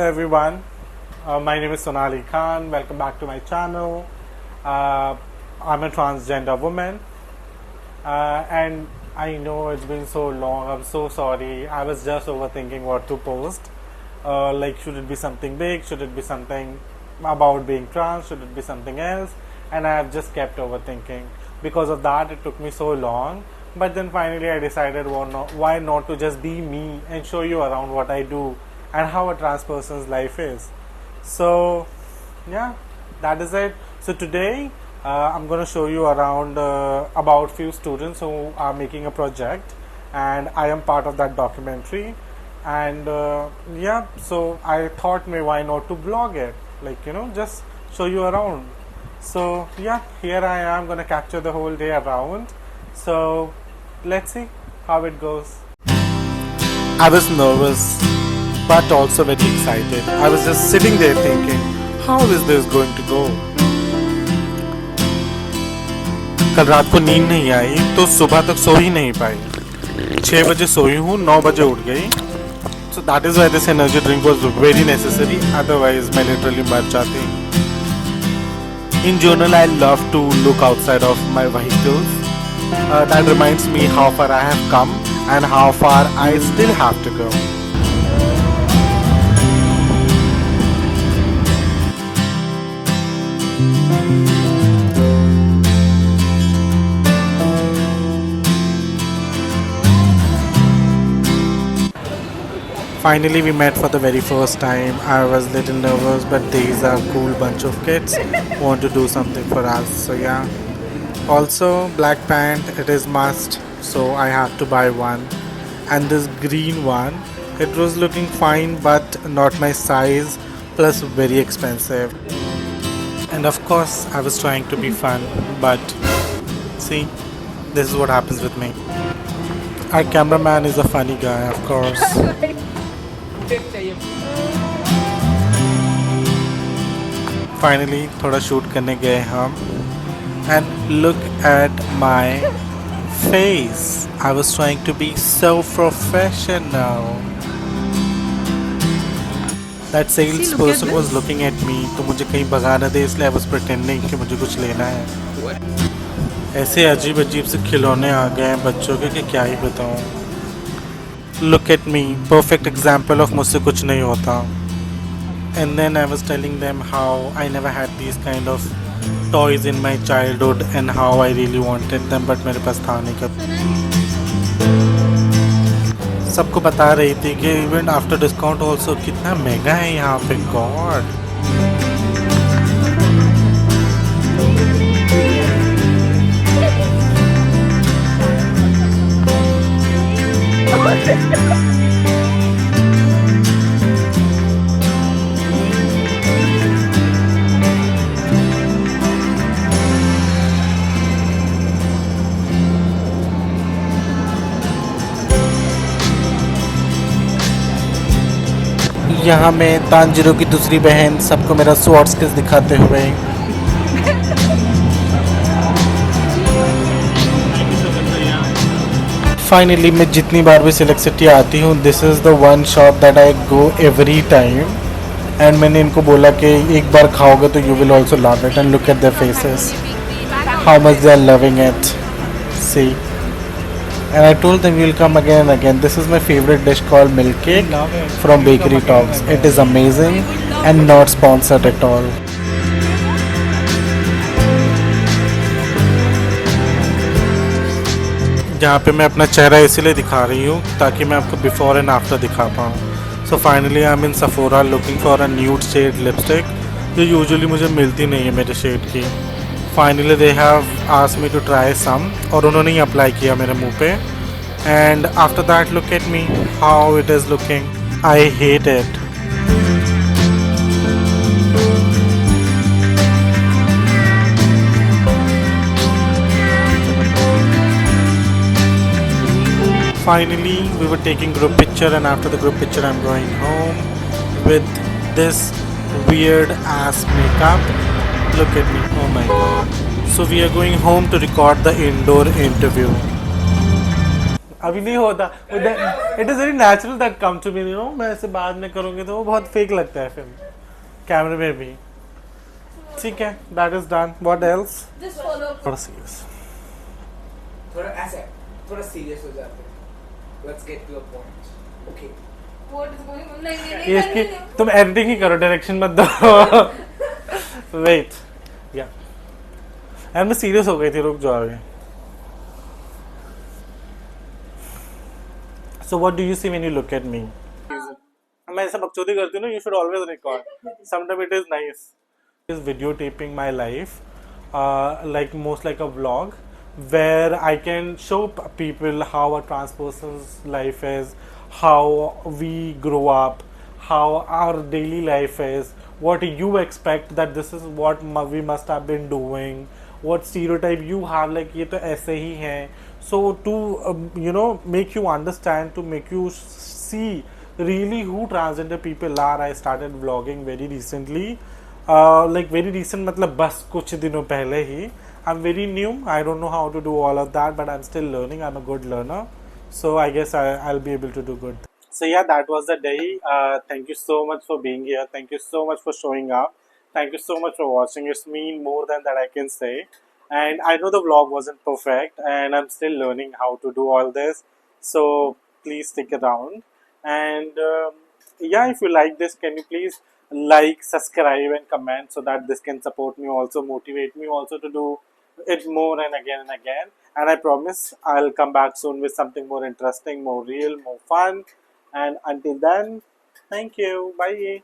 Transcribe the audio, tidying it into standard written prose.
everyone. My name is Sonali Khan. Welcome back to my channel. I'm a transgender woman, and I know it's been so long. I'm so sorry. I was just overthinking what to post. Like, should it be something big? Should it be something about being trans? Should it be something else? And I have just kept overthinking. Because of that, it took me so long. But then finally, I decided why not to just be me and show you around what I do and how a trans person's life is. So, yeah, that is it. So today, I'm going to show you around about few students who are making a project, and I am part of that documentary. And yeah, so I thought, why not to vlog it, like, just show you around. So yeah, here I am going to capture the whole day around. So let's see how it goes. I was nervous but also very excited. I was just sitting there thinking, how is this going to go? कल रात को नींद नहीं आई तो सुबह तक सो ही नहीं पाई. 6 बजे सोई हूँ, 9 बजे उठ गई. So that is why this energy drink was very necessary. Otherwise मैं literally मर जाती. In general, I love to look outside of my vehicles. That reminds me how far I have come and how far I still have to go. Finally, we met for the very first time. I was a little nervous, but these are cool bunch of kids who want to do something for us. So yeah. Also, black pant, it is must. So I have to buy one. And this green one, it was looking fine, but not my size. Plus, very expensive. And of course, I was trying to be fun, but see, this is what happens with me. Our cameraman is a funny guy, of course. Finally, थोड़ा shoot करने गए हम. And look at my face. I was trying to be so professional. That salesperson was looking at me. तो मुझे कहीं भगा न दे, इसलिए I was pretending कि मुझे कुछ लेना है. ऐसे अजीब अजीब से खिलौने आ गए हैं बच्चों के कि क्या ही बताऊं. Look at me, perfect example of मुझसे कुछ नहीं होता. And then I was telling them how I never had these kind of toys in my childhood and how I really wanted them, but मेरे पास था नहीं कभी. सबको बता रही थी कि इवन आफ्टर डिस्काउंट ऑल्सो कितना महंगा है यहाँ पे. गॉड. यहाँ मैं तांजिरो की दूसरी बहन सबको मेरा स्वॉर्ड स्किल्स दिखाते हुए. फाइनली मैं जितनी बार भी सिलेक्ट सिटी आती हूँ, this is the one shop that I go every time. And मैंने इनको बोला कि एक बार खाओगे तो you will also love it. And look at their faces, how much they are loving it. See. And I told them we'll come again and again. This is my favorite dish called milk cake from Bakery Talks. It is amazing and not sponsored at all. यहाँ पे मैं अपना चेहरा इसीलिए दिखा रही हूँ ताकि मैं आपको बिफोर एंड आफ्टर दिखा पाऊँ. So finally I'm in Sephora looking for a nude shade lipstick जो यूजुअली मुझे मिलती नहीं है मेरे शेड की. Finally they have asked me to try some और उन्होंने ही अप्लाई किया मेरे मुंह पे. And after that, look at me, how it is looking. I hate it. Finally, we were taking group picture, and after the group picture, I'm going home with this weird ass makeup. Look at me. Oh my god. So we are going home to record the indoor interview. अभी नहीं होता. It is very natural that come to me, you know. मैं ऐसे बाद में करूँगी तो वो बहुत फेक लगता है फिर कैमरे में भी. ठीक है, that is done. What else? Just follow up. थोड़ा सीरियस. थोड़ा ऐसे थोड़ा सीरियस हो जाते हैं. Let's get to a point. Okay. What is going on? नहीं ये नहीं इसकी नहीं. तुम एडिटिंग ही करो, डायरेक्शन मत दो. वेट. या यार मैं सीरियस हो गई थी, रुक जाओ आगे. So what do you see when you look at me? मैं ऐसा बकचोदी करती हूँ ना. You should always record. Sometimes it is nice. Is videotaping my life, like most like a vlog, where I can show people how a trans person's life is, how we grow up, how our daily life is, what you expect that this is what we must have been doing, what stereotype you have, like ये तो ऐसे ही हैं. So to you know, make you understand, to make you see really who transgender people are, I started vlogging very recently. Like very recent मतलब बस कुछ दिनों पहले ही. I'm very new. I don't know how to do all of that, but I'm still learning. I'm a good learner, so I guess I'll be able to do good. So yeah, that was the day. Thank you so much for being here. Thank you so much for showing up. Thank you so much for watching. It's mean more than that I can say. And I know the vlog wasn't perfect, and I'm still learning how to do all this. So please stick around. And yeah, if you like this, can you please like, subscribe, and comment so that this can support me, also motivate me also to do it more and again and again. And I promise I'll come back soon with something more interesting, more real, more fun. And until then, thank you. Bye.